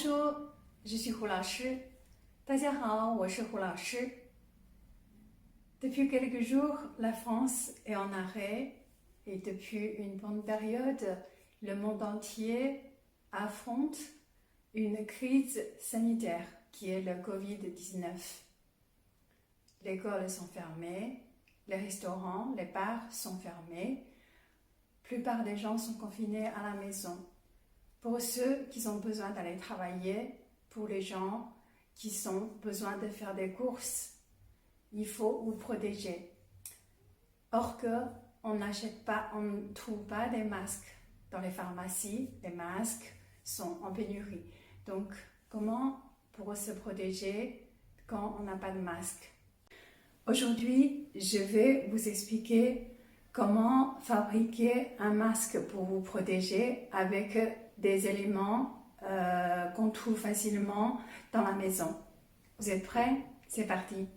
Bonjour, je suis Hu Lao Shi. 大家好，我是胡老师。Depuis quelques jours, la France est en arrêt et depuis une bonne période, le monde entier affronte une crise sanitaire qui est le Covid-19. Les écoles sont fermées, les restaurants, les bars sont fermés. La plupart des gens sont confinés à la maison. Pour ceux qui ont besoin d'aller travailler, pour les gens qui ont besoin de faire des courses, il faut vous protéger. Or que on n'achète pas, on ne trouve pas des masques dans les pharmacies, les masques sont en pénurie. Donc, comment pour se protéger quand on n'a pas de masque? Aujourd'hui, je vais vous expliquer comment fabriquer un masque pour vous protéger avec des éléments qu'on trouve facilement dans la maison. Vous êtes prêts? C'est parti!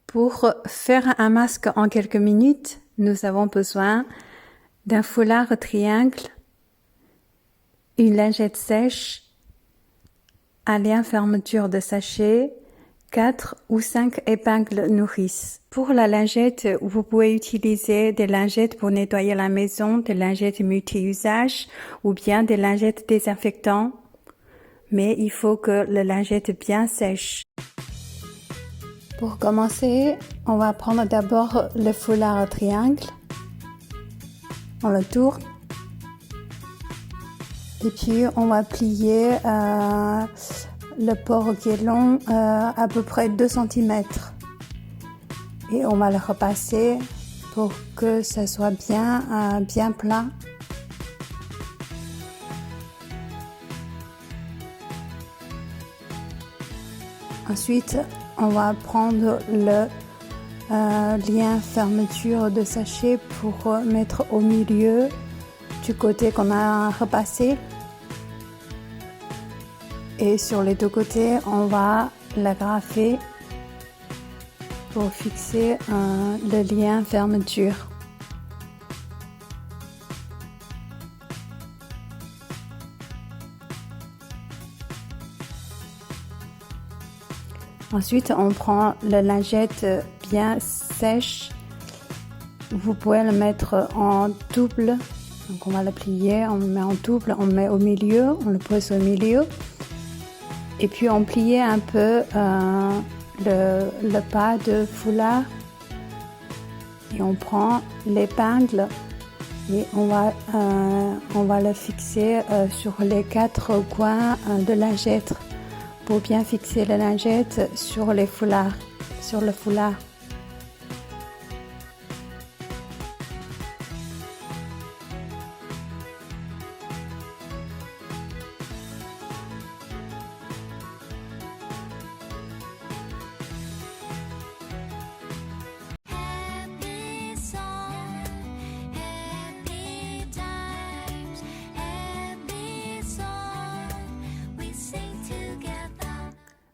Pour faire un masque en quelques minutes, nous avons besoin d'un foulard triangle, une lingette sèche, un lien fermeture de sachet, 4 ou 5 épingles nourrice. Pour la lingette, vous pouvez utiliser des lingettes pour nettoyer la maison, des lingettes multi-usages ou bien des lingettes désinfectantes. Mais il faut que la lingette bien sèche. Pour commencer, on va prendre d'abord le foulard triangle. On le tourne. Et puis on va plier le port qui est long, à peu près 2 cm. Et on va le repasser pour que ça soit bien plat. Ensuite, on va prendre le lien fermeture de sachet pour mettre au milieu du côté qu'on a repassé. Et sur les deux côtés, on va l'agrafer pour fixer le lien fermeture. Ensuite, on prend la lingette bien sèche. Vous pouvez le mettre en double. Donc on va le plier, on le met en double, on le met au milieu, on le pose au milieu. Et puis on plie un peu le pas de foulard et on prend l'épingle et on va le fixer sur les 4 coins de lingette pour bien fixer la lingette sur les foulards, sur le foulard.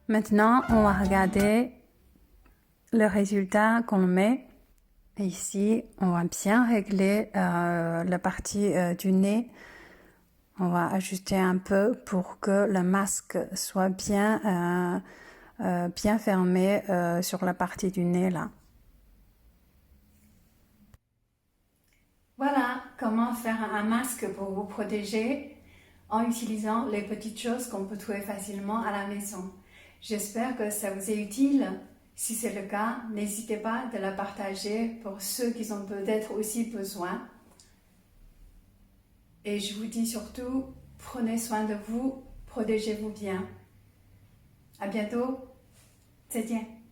Maintenant, on va regarder le résultat qu'on met. Ici, on va bien régler la partie du nez. On va ajuster un peu pour que le masque soit bien fermé sur la partie du nez là. Voilà comment faire un masque pour vous protéger en utilisant les petites choses qu'on peut trouver facilement à la maison. J'espère que ça vous est utile. Si c'est le cas, n'hésitez pas de la partager pour ceux qui ont peut-être aussi besoin. Et je vous dis surtout, prenez soin de vous, protégez-vous bien. À bientôt. 再见。